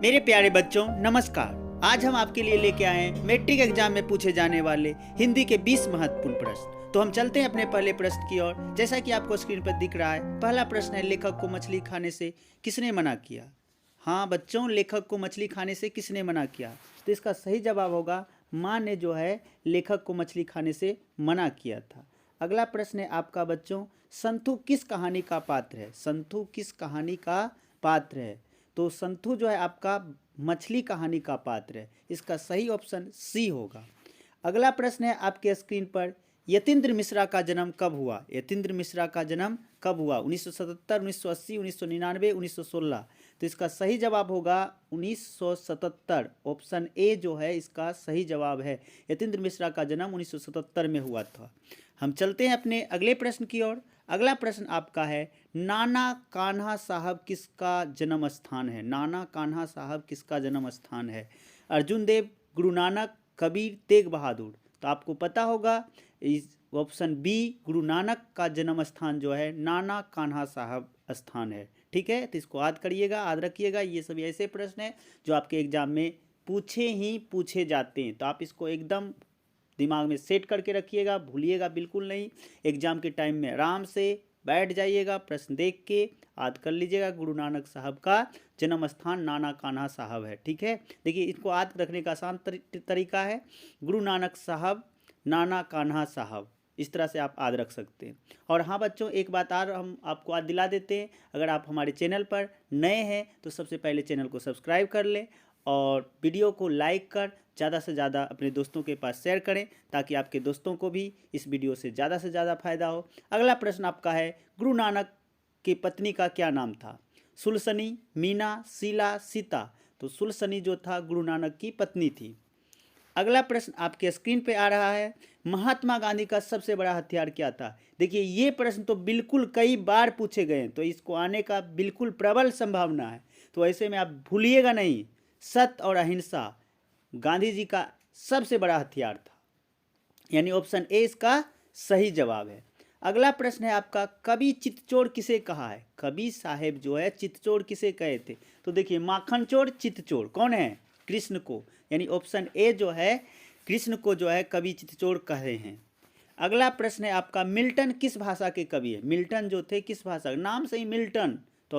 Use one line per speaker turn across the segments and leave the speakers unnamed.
मेरे प्यारे बच्चों नमस्कार। आज हम आपके लिए लेके आए हैं मैट्रिक एग्जाम में पूछे जाने वाले हिंदी के 20 महत्वपूर्ण प्रश्न। तो हम चलते हैं अपने पहले प्रश्न की ओर। जैसा कि आपको स्क्रीन पर दिख रहा है, पहला प्रश्न है, लेखक को मछली खाने से किसने मना किया। हाँ बच्चों, लेखक को मछली खाने से किसने मना किया? तो इसका सही जवाब होगा माँ ने जो है लेखक को मछली खाने से मना किया था। अगला प्रश्न है आपका बच्चों, संतु किस कहानी का पात्र है? संतु किस कहानी का पात्र है? तो संतु जो है आपका मछली कहानी का पात्र है। इसका सही ऑप्शन सी होगा। अगला प्रश्न है आपके स्क्रीन पर, यतीन्द्र मिश्रा का जन्म कब हुआ? यतीन्द्र मिश्रा का जन्म कब हुआ? 1977, 1980, 1999, 1916। तो इसका सही जवाब होगा 1977। ऑप्शन ए जो है इसका सही जवाब है। यतीन्द्र मिश्रा का जन्म 1977 में हुआ था। हम चलते हैं अपने अगले प्रश्न की ओर। अगला प्रश्न आपका है, नाना कान्हा साहब किसका जन्म स्थान है? नाना कान्हा साहब किसका जन्म स्थान है? अर्जुन देव, गुरु नानक, कबीर, तेग बहादुर। तो आपको पता होगा इस ऑप्शन बी गुरु नानक का जन्म स्थान जो है नाना कान्हा साहब स्थान है। ठीक है, तो इसको याद करिएगा, याद रखिएगा। ये सभी ऐसे प्रश्न हैं जो आपके एग्जाम में पूछे जाते हैं, तो आप इसको एकदम दिमाग में सेट करके रखिएगा, भूलिएगा बिल्कुल नहीं। एग्जाम के टाइम में आराम से बैठ जाइएगा, प्रश्न देख के याद कर लीजिएगा। गुरु नानक साहब का जन्म स्थान नाना कान्हा साहब है। ठीक है, देखिए इसको याद रखने का आसान तरीका है, गुरु नानक साहब, नाना कान्हा साहब, इस तरह से आप याद रख सकते हैं। और हाँ बच्चों, एक बात और हम आपको याद दिला देते हैं, अगर आप हमारे चैनल पर नए हैं तो सबसे पहले चैनल को सब्सक्राइब कर लें और वीडियो को लाइक कर ज़्यादा से ज़्यादा अपने दोस्तों के पास शेयर करें, ताकि आपके दोस्तों को भी इस वीडियो से ज़्यादा फ़ायदा हो। अगला प्रश्न आपका है, गुरु नानक की पत्नी का क्या नाम था? सुलसनी, मीना, शीला, सीता। तो सुलसनी जो था गुरु नानक की पत्नी थी। अगला प्रश्न आपके स्क्रीन पे आ रहा है, महात्मा गांधी का सबसे बड़ा हथियार क्या था? देखिए ये प्रश्न तो बिल्कुल कई बार पूछे गए हैं, तो इसको आने का बिल्कुल प्रबल संभावना है। तो ऐसे में आप भूलिएगा नहीं, सत्य और अहिंसा गांधी जी का सबसे बड़ा हथियार था, यानी ऑप्शन ए इसका सही जवाब है। अगला प्रश्न है आपका, कवि चित्तचोर किसे कहा है? कवि साहेब जो है चित्तचोर किसे कहे थे? तो देखिए माखन चोर चित्तचोर कौन है? कृष्ण को, यानी ऑप्शन ए जो है कृष्ण को जो है कवि चित्तचोर कहे हैं। अगला प्रश्न है आपका, मिल्टन किस भाषा के कवि है? मिल्टन जो थे किस भाषा, नाम से ही मिल्टन, तो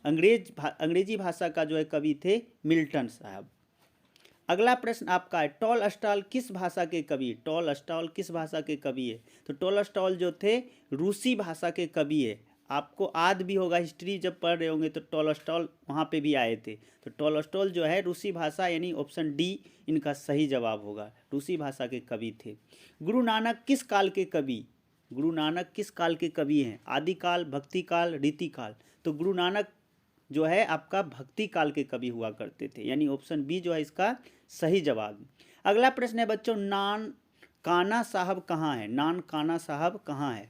अंग्रेजी भाषा का जो है कवि थे मिल्टन साहब। अगला प्रश्न आपका है, टॉलस्टॉय किस भाषा के कवि? टॉलस्टॉय किस भाषा के कवि है? तो टॉलस्टॉय जो थे रूसी भाषा के कवि है। आपको याद भी होगा, हिस्ट्री जब पढ़ रहे होंगे तो टॉलस्टॉय वहाँ पे भी आए थे। तो टॉलस्टॉय जो है रूसी भाषा, यानी ऑप्शन डी इनका सही जवाब होगा, रूसी भाषा के कवि थे। गुरु नानक किस काल के कवि? गुरु नानक किस काल के कवि हैं? आदिकाल, भक्ति काल, रीति काल। तो गुरु नानक जो है आपका भक्ति काल के कवि हुआ करते थे, यानी ऑप्शन बी जो है इसका सही जवाब। अगला प्रश्न है बच्चों, नान काना साहब कहाँ है? नान काना साहब कहाँ है?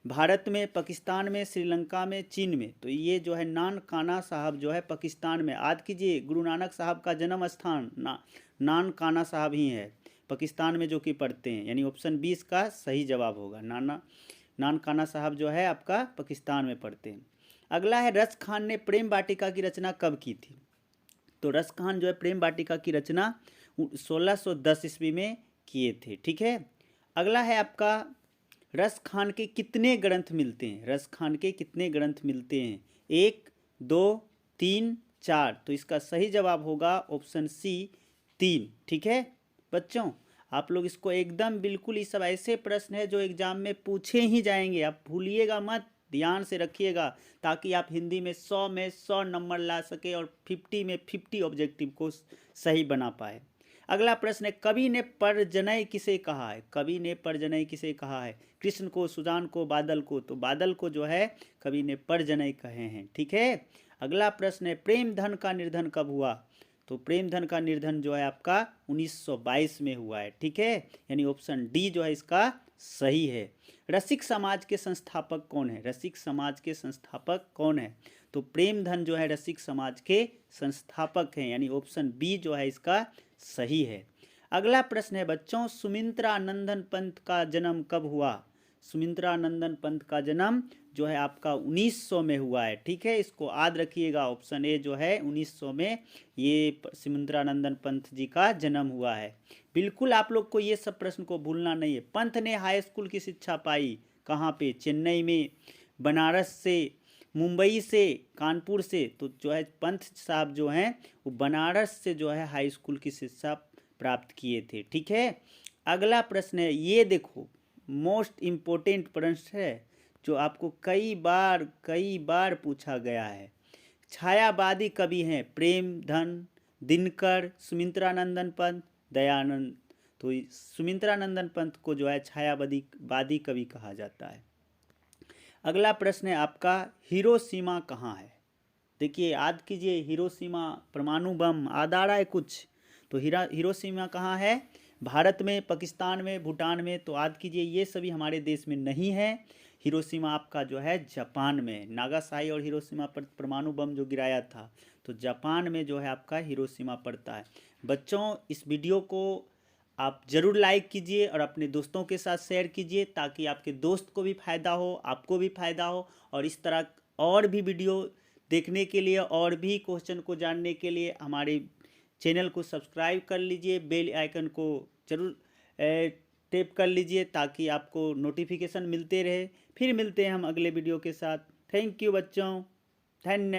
भारत में, पाकिस्तान में, श्रीलंका में, चीन में। तो ये जो है नान काना साहब जो है पाकिस्तान में। याद कीजिए, गुरु नानक साहब का जन्म स्थान नान काना साहब ही है, पाकिस्तान में जो कि पढ़ते हैं, यानी ऑप्शन 20 का सही जवाब होगा। नान काना साहब जो है आपका पाकिस्तान में पढ़ते हैं। अगला है, रस खान ने प्रेम वाटिका की रचना कब की थी? तो रस खान जो है प्रेम वाटिका की रचना 1610 ईस्वी में किए थे। ठीक है, अगला है आपका, रस खान के कितने ग्रंथ मिलते हैं? रस खान के कितने ग्रंथ मिलते हैं? 1, 2, 3, 4। तो इसका सही जवाब होगा ऑप्शन सी 3। ठीक है बच्चों, आप लोग इसको एकदम बिल्कुल, ये सब ऐसे प्रश्न है जो एग्जाम में पूछे ही जाएंगे, आप भूलिएगा मत, ध्यान से रखिएगा, ताकि आप हिंदी में 100 नंबर ला सके और 50 में 50 ऑब्जेक्टिव को सही बना पाए। अगला प्रश्न है, कवि ने परजनय किसे कहा है? कवि ने परजनय किसे कहा है? कृष्ण को, सुजान को, बादल को। तो बादल को जो है कवि ने परजनय कहे हैं। ठीक है, अगला प्रश्न है, प्रेमधन का निर्धन कब हुआ? तो प्रेमधन का निर्धन जो है आपका 1922 में हुआ है। ठीक है, यानी ऑप्शन डी जो है इसका सही है। रसिक समाज के संस्थापक कौन है? रसिक समाज के संस्थापक कौन है? तो प्रेमधन जो है रसिक समाज के संस्थापक हैं, यानी ऑप्शन बी जो है इसका सही है। अगला प्रश्न है बच्चों, सुमित्रानंदन पंत का जन्म कब हुआ? सुमित्रानंदन पंत का जन्म जो है आपका 1900 में हुआ है। ठीक है, इसको याद रखिएगा। ऑप्शन ए जो है 1900 में ये सुमित्रानंदन पंत जी का जन्म हुआ है। बिल्कुल आप लोग को ये सब प्रश्न को भूलना नहीं है। पंत ने हाई स्कूल की शिक्षा पाई कहाँ पे? चेन्नई में, बनारस से, मुंबई से, कानपुर से। तो जो है पंत साहब जो हैं वो बनारस से जो है हाई स्कूल की शिक्षा प्राप्त किए थे। ठीक है, अगला प्रश्न है, ये देखो मोस्ट इम्पोर्टेंट प्रश्न है जो आपको कई बार पूछा गया है। छायावादी कवि हैं प्रेमधन, दिनकर, सुमित्रानंदन पंत, दयानंद। तो सुमित्रानंदन पंत को जो है छायावादी कवि कहा जाता है। अगला प्रश्न है आपका, हिरोशिमा कहाँ है? देखिए याद कीजिए, हिरोशिमा परमाणु बम याद आ रहा है कुछ? तो हिरोशिमा कहाँ है? भारत में, पाकिस्तान में, भूटान में। तो याद कीजिए ये सभी हमारे देश में नहीं है। हिरोशिमा आपका जो है जापान में, नागासाकी और हिरोशिमा पर परमाणु बम जो गिराया था, तो जापान में जो है आपका हिरोशिमा पड़ता है। बच्चों, इस वीडियो को आप ज़रूर लाइक कीजिए और अपने दोस्तों के साथ शेयर कीजिए ताकि आपके दोस्त को भी फ़ायदा हो, आपको भी फ़ायदा हो। और इस तरह और भी वीडियो देखने के लिए और भी क्वेश्चन को जानने के लिए हमारे चैनल को सब्सक्राइब कर लीजिए, बेल आइकन को ज़रूर टैप कर लीजिए ताकि आपको नोटिफिकेशन मिलते रहे। फिर मिलते हैं हम अगले वीडियो के साथ। थैंक यू बच्चों, धन्यवाद।